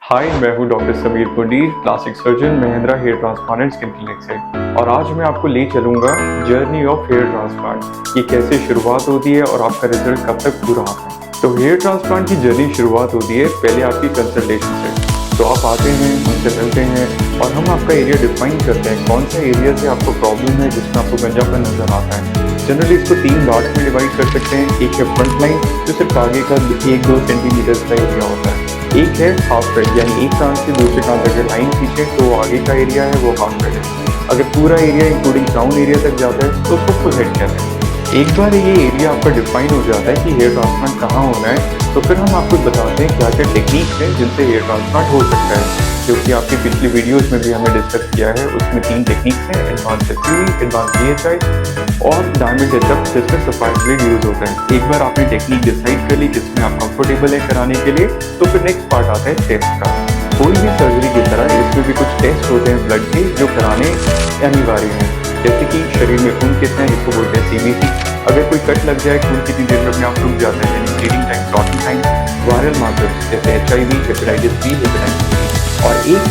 हाय, मैं हूं doctor Sameer Pundir, plastic surgeon Mahindra hair transplant and skin clinic से। और आज मैं आपको ले चलूंगा जर्नी ऑफ हेयर ट्रांसप्लांट। ये कैसे शुरुआत होती है और आपका रिजल्ट कब तक पूरा आता है। तो हेयर ट्रांसप्लांट की जर्नी शुरुआत होती है पहले आपकी कंसल्टेशन से। तो आप आते हैं, हमसे मिलते हैं और हम आपका एरिया डिफाइन करते हैं कौन सा एरिया से आपको प्रॉब्लम है जिसमें आपको गंजापन नजर आता है। जनरली इसको 3 पार्ट में डिवाइड कर सकते हैं। एक है फ्रंट लाइन, जो सिर्फ आगे का 1-2 सेंटीमीटर का एरिया होता है। एक है हाफ रेड, यानी एक कान से दूसरे कान तक लाइन खींचे तो आगे का एरिया है वो हाफ रेड है। अगर पूरा एरिया इंक्लूडिंग क्राउन एरिया तक जाता है तो उसको फुल हेड कहते हैं। एक बार ये एरिया आपका डिफाइन हो जाता है कि हेयर ट्रांसप्लांट कहाँ होना है, तो फिर हम आपको बताते हैं क्या क्या टेक्निक है जिनसे हेयर ट्रांसप्लांट हो सकता है, जो कि आपकी पिछली वीडियोस में भी हमने डिस्कस किया है। उसमें 3 टेक्निक्स हैं: एडवांस एचयूवी, एडवांस बीएचआई और डायमंड टचअप, जिसमें सफायर ब्लेड यूज होता है। एक बार आपने टेक्निक डिसाइड कर ली जिसमें आप कंफर्टेबल है कराने के लिए, तो फिर नेक्स्ट पार्ट आता है टेस्ट का। कोई भी सर्जरी की तरह इसमें भी कुछ टेस्ट होते हैं ब्लड के, जो कराने अनिवार्य हैं। जैसे कि शरीर में खून कितना है, इसको बोलते हैं सीबीसी। अगर कोई कट लग जाए, खून कितनी देर में अपने आप रुक जाता है, यानी bleeding time, clotting time. Viral markers जैसे HIV, hepatitis B, hepatitis C. और एक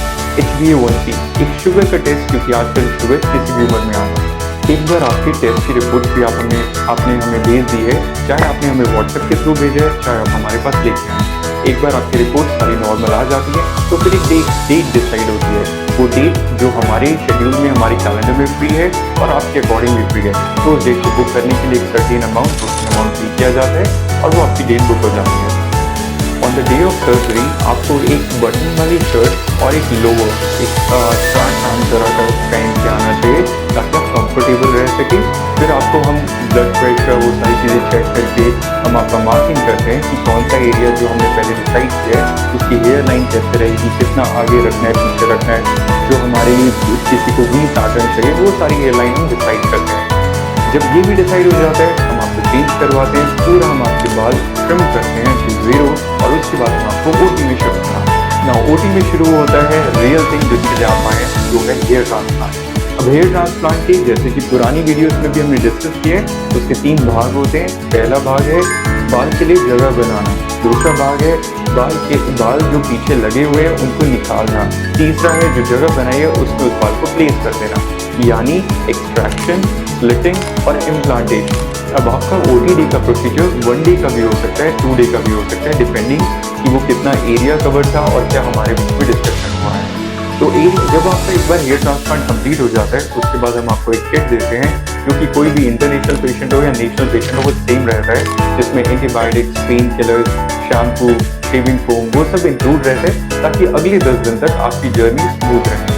HbA1c, एक शुगर का टेस्ट, क्योंकि आजकल शुगर किसी भी उम्र में आ रहा है। एक बार आपकी टेस्ट की रिपोर्ट भी आपने हमें भेज दी है, चाहे आपने हमें व्हाट्सएप के थ्रू भेजा है, चाहे आप हमारे पास लेके आए। एक बार आपकी रिपोर्ट सारी नॉर्मल आ जाती है तो फिर एक डेट डिसाइड होती है। वो डेट जो हमारे शेड्यूल में, हमारे कैलेंडर में फ्री है और आपके अकॉर्डिंग भी फ्री है, तो उस डेट को बुक करने के लिए एक सर्टेन अमाउंट पे किया जाता है और वो आपकी डेट बुक हो जाती है। On the day of surgery आपको एक बटन वाली शर्ट और एक लोअर, एक शॉर्ट पैंट तरह का पहन के आना चाहिए ताकि आप कंफर्टेबल रह सके। फिर आपको हम ब्लड प्रेशर, वो सारी चीज़ें चेक करके हम आपका मार्किंग करते हैं कि कौन सा एरिया जो हमने पहले डिसाइड किया है उसकी हेयर लाइन कैसे रहेगी, कितना आगे रखना है, पीछे रखना है, जो हमारे किसी को वी पैटर्न चाहिए, वो सारी हेयर लाइन हम डिसाइड करते हैं। जब ये भी डिसाइड हो जाता है, हम आपको चेंज करवाते हैं, पूरा हम आपके बाल ट्रिम करते हैं टू 0 और उसके बाद हम आपको ओटी में शुरू करना है। ओटी में शुरू होता है रियल थिंग जिसके लिए आप आए, जो है हेयर ट्रांसप्लांट। अब हेयर ट्रांसप्लांट के जैसे कि पुरानी वीडियोस में भी हमने डिस्कस किए, उसके 3 भाग होते हैं। पहला भाग है बाल के लिए जगह बनाना, दूसरा भाग है बाल जो पीछे लगे हुए हैं उनको निकालना, तीसरा है जो जगह बनाई है उसमें उस बाल को प्लेस कर देना, यानी एक्सट्रैक्शन, स्प्लिटिंग और इम्प्लांटेशन। अब आपका OTD का प्रोसीजर 1 डे का भी हो सकता है, 2 डे का भी हो सकता है, डिपेंडिंग कि वो कितना एरिया कवर था और क्या हमारे बीच में डिस्कशन हुआ है। तो जब आपका एक बार हेयर ट्रांसप्लांट कंप्लीट हो जाता है, उसके बाद हम आपको एक किट देते हैं, क्योंकि कोई भी इंटरनेशनल पेशेंट हो या नेशनल पेशेंट हो, वो सेम रहता है, जिसमें antibiotics, pain killers, shampoo, shaving foam, वो सब इंक्लूड रहते हैं ताकि अगले 10 दिन तक आपकी जर्नी स्मूथ रहे।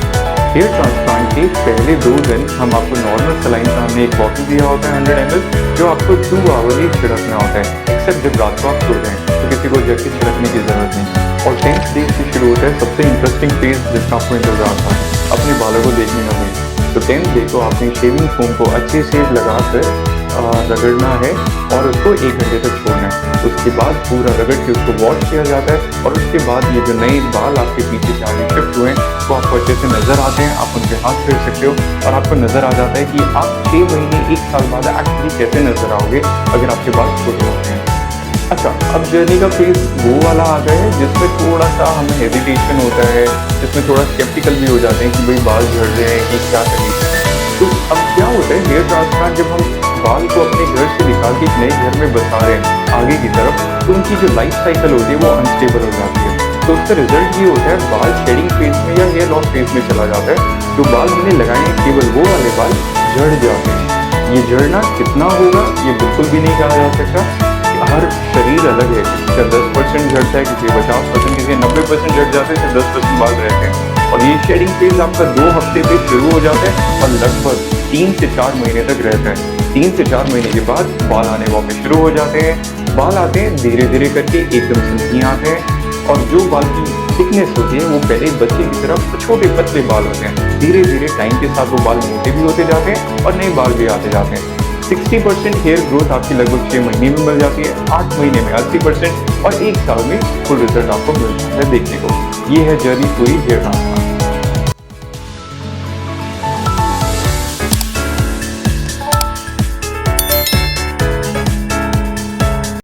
हेयर ट्रांसप्लांट के पहले 2 दिन हम आपको नॉर्मल सलाइन का हमने एक बॉटल दिया होता है 100 ml, जो आपको 2 आवर्ली छिड़कना होता है, एक्सेप्ट जब रात को आप सो जाएं तो किसी को जग के छिड़कने की जरूरत नहीं। और 10th डे से शुरू होता है सबसे इंटरेस्टिंग फेज जिसका आपको इंतजार था, अपने बालों को देखने का भी। तो 10th डे को आपने शेविंग फोम को अच्छे से लगाकर रगड़ना है और उसको 1 घंटे तक छोड़ना है। उसके बाद पूरा रगड़ के उसको वॉश किया जाता है और उसके बाद ये जो नए बाल आपके पीछे से आगे शिफ्ट हुए हैं वो आपको अच्छे से नजर आते हैं। आप उनके हाथ फेर सकते हो और आपको नजर आ जाता है कि आप 6 महीने 1 साल बाद एक्चुअली कैसे नजर आओगे अगर आपके बाल छोटे होते हैं। अच्छा, अब जर्नी का फेज वो वाला आ गया है जिसमें थोड़ा सा हमें हेजिटेशन होता है, जिसमें थोड़ा स्केप्टिकल भी हो जाते हैं कि भाई बाल झड़ रहे हैं कि क्या करें। तो अब क्या होता है, हेयर ट्रांसप्लांट जब हम बाल को अपने घर से निकाल के एक नए घर में बसा रहे हैं आगे की तरफ, तो उनकी जो लाइफ साइकिल होती है वो अनस्टेबल हो जाती है। तो उसका रिजल्ट ये होता है बाल शेडिंग फेज में या हेयर लॉस फेज में चला जाता है। जो बाल हमने लगाए हैं केवल वो वाले बाल झड़ जाते हैं। ये झड़ना कितना होगा ये बिल्कुल भी नहीं कहा जा सकता। हर शरीर अलग है, किसी का 10% झड़ता है, किसी 50%, किसी 90% झड़ जाते हैं, 10% बाल रहते हैं। और ये शेडिंग फेज आपका 2 हफ्ते पे शुरू हो जाता है और लगभग 3 से 4 महीने तक रहता है। 3 से 4 महीने के बाद बाल आने वापस शुरू हो जाते हैं। बाल आते हैं धीरे धीरे करके, एकदम सिल्की आते हैं और जो बाल की थिकनेस होती है वो पहले बच्चे की तरफ छोटे पतले बाल होते हैं। धीरे धीरे टाइम के साथ वो बाल मोटे भी होते जाते हैं और नए बाल भी आते जाते हैं। 60% हेयर ग्रोथ आपकी लगभग 6 महीने में मिल जाती है, 8 महीने में 80% और 1 साल में फुल रिजल्ट आपको मिल जाता है देखने को। ये है जर्नी पूरी हेयर ट्रांसप्लांट।